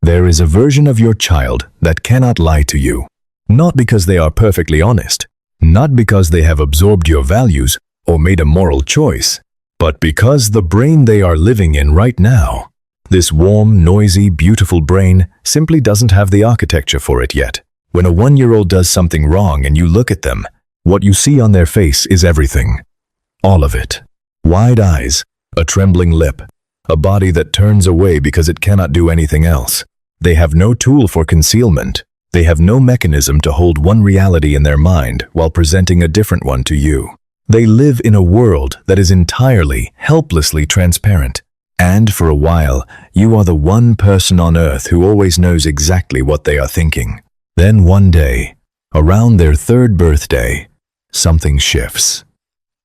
There is a version of your child that cannot lie to you. Not because they are perfectly honest, not because they have absorbed your values or made a moral choice, but because the brain they are living in right now, this warm, noisy, beautiful brain simply doesn't have the architecture for it yet. When a 1-year-old does something wrong and you look at them, what you see on their face is everything. All of it. Wide eyes, a trembling lip, a body that turns away because it cannot do anything else. They have no tool for concealment. They have no mechanism to hold one reality in their mind while presenting a different one to you. They live in a world that is entirely, helplessly transparent. And for a while, you are the one person on earth who always knows exactly what they are thinking. Then one day, around their 3rd birthday, something shifts.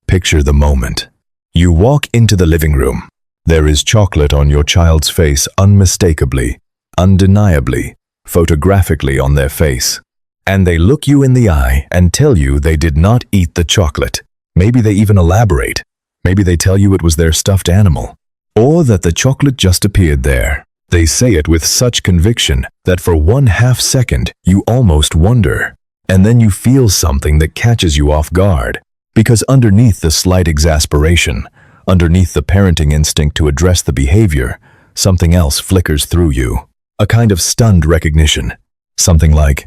Picture the moment. You walk into the living room. There is chocolate on your child's face unmistakably, undeniably, photographically on their face. And they look you in the eye and tell you they did not eat the chocolate. Maybe they even elaborate. Maybe they tell you it was their stuffed animal, or that the chocolate just appeared there. They say it with such conviction that for 1/2 second you almost wonder, and then you feel something that catches you off guard, because underneath the slight exasperation, underneath the parenting instinct to address the behavior, something else flickers through you, a kind of stunned recognition. Something like,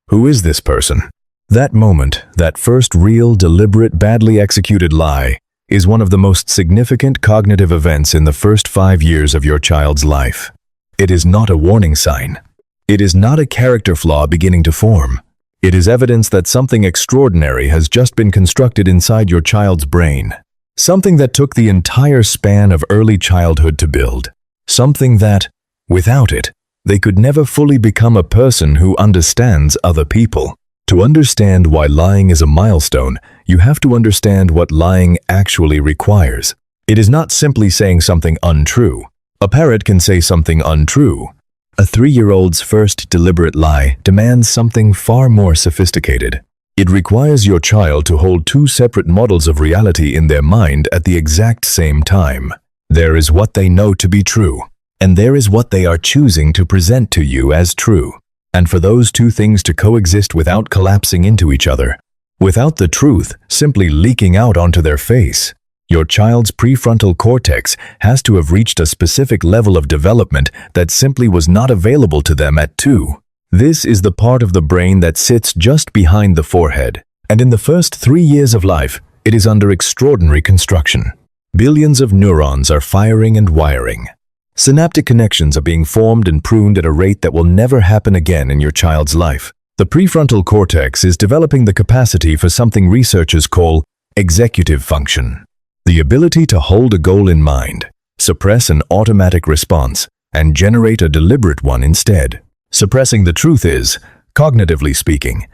who is this person? That moment, that first real, deliberate, badly executed lie, is one of the most significant cognitive events in the first 5 years of your child's life. It is not a warning sign. It is not a character flaw beginning to form. It is evidence that something extraordinary has just been constructed inside your child's brain. Something that took the entire span of early childhood to build. Something that, without it, they could never fully become a person who understands other people. To understand why lying is a milestone, you have to understand what lying actually requires. It is not simply saying something untrue. A parrot can say something untrue. A 3-year-old's first deliberate lie demands something far more sophisticated. It requires your child to hold 2 separate models of reality in their mind at the exact same time. There is what they know to be true, and there is what they are choosing to present to you as true. And for those 2 things to coexist without collapsing into each other, without the truth simply leaking out onto their face, your child's prefrontal cortex has to have reached a specific level of development that simply was not available to them at 2. This is the part of the brain that sits just behind the forehead, and in the first 3 years of life, it is under extraordinary construction. Billions of neurons are firing and wiring. Synaptic connections are being formed and pruned at a rate that will never happen again in your child's life. The prefrontal cortex is developing the capacity for something researchers call executive function. The ability to hold a goal in mind, suppress an automatic response, and generate a deliberate one instead. Suppressing the truth is, cognitively speaking,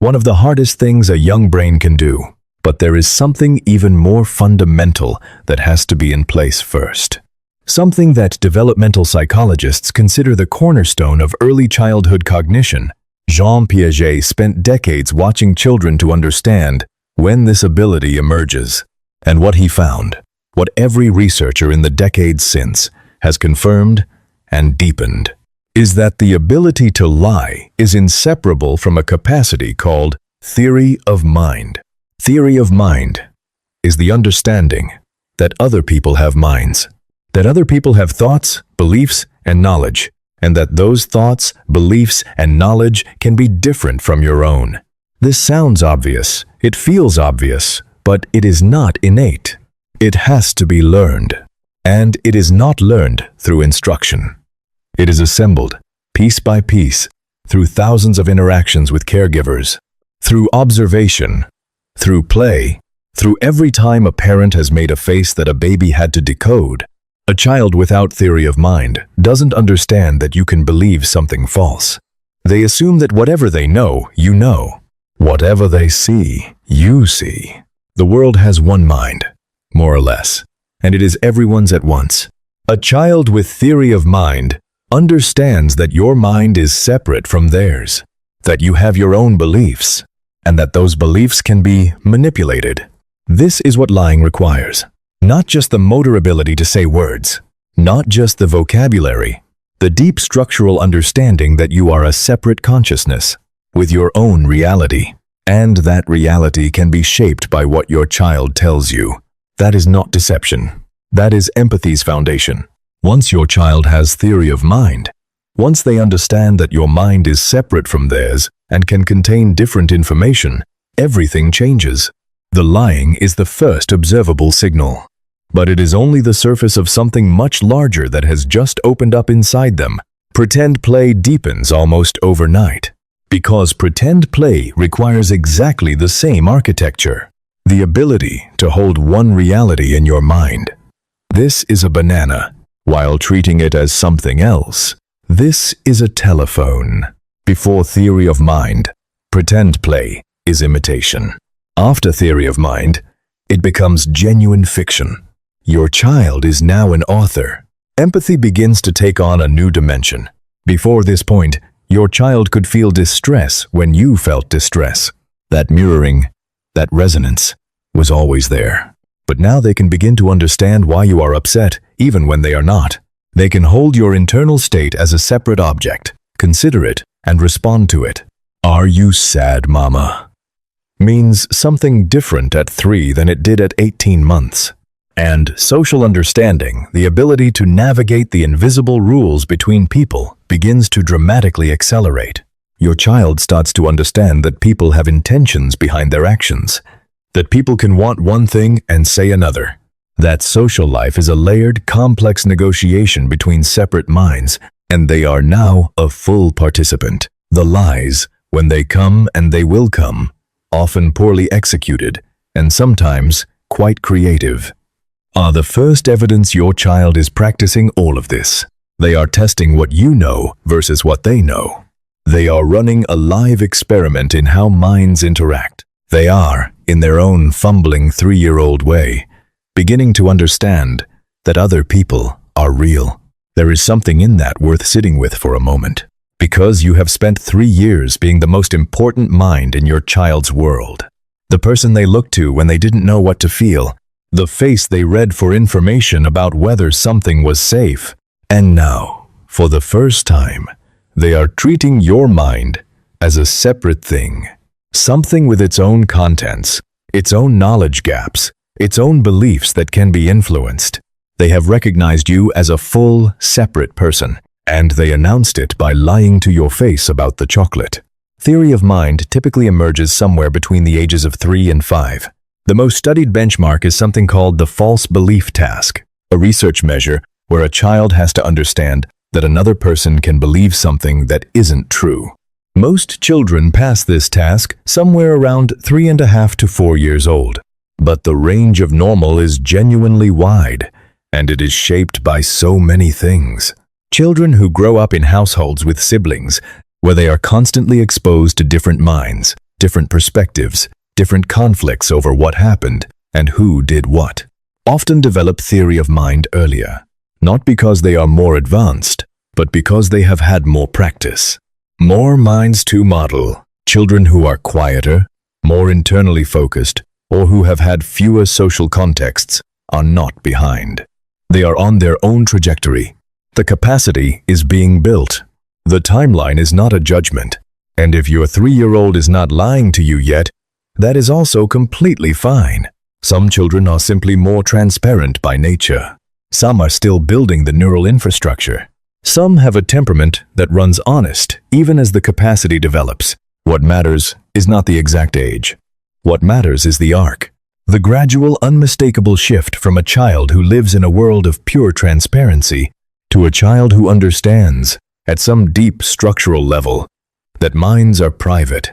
one of the hardest things a young brain can do. But there is something even more fundamental that has to be in place first. Something that developmental psychologists consider the cornerstone of early childhood cognition. Jean Piaget spent decades watching children to understand when this ability emerges. And what he found, what every researcher in the decades since has confirmed and deepened, is that the ability to lie is inseparable from a capacity called theory of mind. Theory of mind is the understanding that other people have minds, that other people have thoughts, beliefs, and knowledge, and that those thoughts, beliefs, and knowledge can be different from your own. This sounds obvious, it feels obvious, but it is not innate. It has to be learned, and it is not learned through instruction. It is assembled, piece by piece, through thousands of interactions with caregivers, through observation, through play, through every time a parent has made a face that a baby had to decode. A child without theory of mind doesn't understand that you can believe something false. They assume that whatever they know, you know. Whatever they see, you see. The world has one mind, more or less, and it is everyone's at once. A child with theory of mind understands that your mind is separate from theirs, that you have your own beliefs, and that those beliefs can be manipulated. This is what lying requires. Not just the motor ability to say words, not just the vocabulary, The deep structural understanding that you are a separate consciousness with your own reality, and that reality can be shaped by what your child tells you. That is not deception. That is empathy's foundation. Once your child has theory of mind, once they understand that your mind is separate from theirs and can contain different information, everything changes. The lying is the first observable signal, but it is only the surface of something much larger that has just opened up inside them. Pretend play deepens almost overnight, because pretend play requires exactly the same architecture, the ability to hold one reality in your mind. This is a banana, while treating it as something else. This is a telephone. Before theory of mind, pretend play is imitation. After theory of mind, it becomes genuine fiction. Your child is now an author. Empathy begins to take on a new dimension. Before this point, your child could feel distress when you felt distress. That mirroring, that resonance, was always there. But now they can begin to understand why you are upset, even when they are not. They can hold your internal state as a separate object, consider it, and respond to it. Are you sad, mama? Means something different at 3 than it did at 18 months. And social understanding, the ability to navigate the invisible rules between people, begins to dramatically accelerate. Your child starts to understand that people have intentions behind their actions, that people can want one thing and say another. That social life is a layered, complex negotiation between separate minds, and they are now a full participant. The lies, when they come and they will come, often poorly executed, and sometimes quite creative, are the first evidence your child is practicing all of this. They are testing what you know versus what they know. They are running a live experiment in how minds interact. They are, in their own fumbling 3-year-old way, beginning to understand that other people are real. There is something in that worth sitting with for a moment, because you have spent 3 years being the most important mind in your child's world. The person they looked to when they didn't know what to feel, the face they read for information about whether something was safe. And now, for the first time, they are treating your mind as a separate thing. Something with its own contents, its own knowledge gaps, its own beliefs that can be influenced. They have recognized you as a full, separate person, and they announced it by lying to your face about the chocolate. Theory of mind typically emerges somewhere between the ages of 3 and 5. The most studied benchmark is something called the false belief task, a research measure where a child has to understand that another person can believe something that isn't true. Most children pass this task somewhere around 3.5 to 4 years old. But the range of normal is genuinely wide, and it is shaped by so many things. Children who grow up in households with siblings, where they are constantly exposed to different minds, different perspectives, different conflicts over what happened and who did what, often develop theory of mind earlier. Not because they are more advanced, but because they have had more practice. More minds to model. Children who are quieter, more internally focused, or who have had fewer social contexts are not behind. They are on their own trajectory. The capacity is being built. The timeline is not a judgment. And if your 3-year-old is not lying to you yet, that is also completely fine. Some children are simply more transparent by nature. Some are still building the neural infrastructure. Some have a temperament that runs honest even as the capacity develops. What matters is not the exact age. What matters is the arc, the gradual, unmistakable shift from a child who lives in a world of pure transparency to a child who understands, at some deep structural level, that minds are private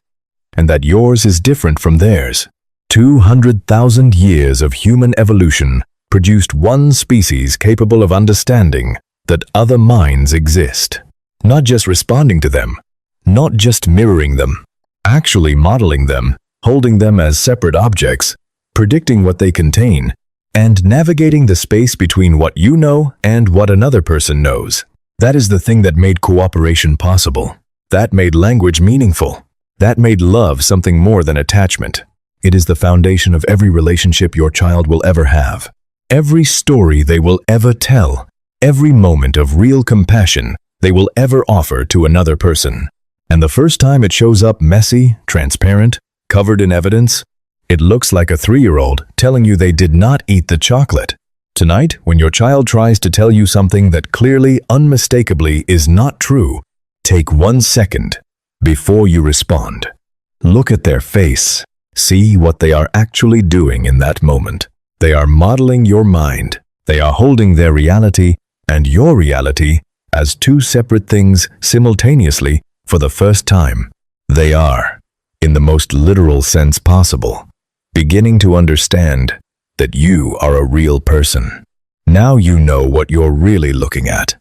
and that yours is different from theirs. 200,000 years of human evolution produced one species capable of understanding that other minds exist, not just responding to them, not just mirroring them, actually modeling them, holding them as separate objects, predicting what they contain, and navigating the space between what you know and what another person knows. That is the thing that made cooperation possible. That made language meaningful. That made love something more than attachment. It is the foundation of every relationship your child will ever have. Every story they will ever tell. Every moment of real compassion they will ever offer to another person. And the first time it shows up messy, transparent, covered in evidence, it looks like a 3-year-old telling you they did not eat the chocolate. Tonight, when your child tries to tell you something that clearly, unmistakably is not true, take 1 second before you respond. Look at their face. See what they are actually doing in that moment. They are modeling your mind. They are holding their reality and your reality as 2 separate things simultaneously for the first time. They are, in the most literal sense possible, beginning to understand that you are a real person. Now you know what you're really looking at.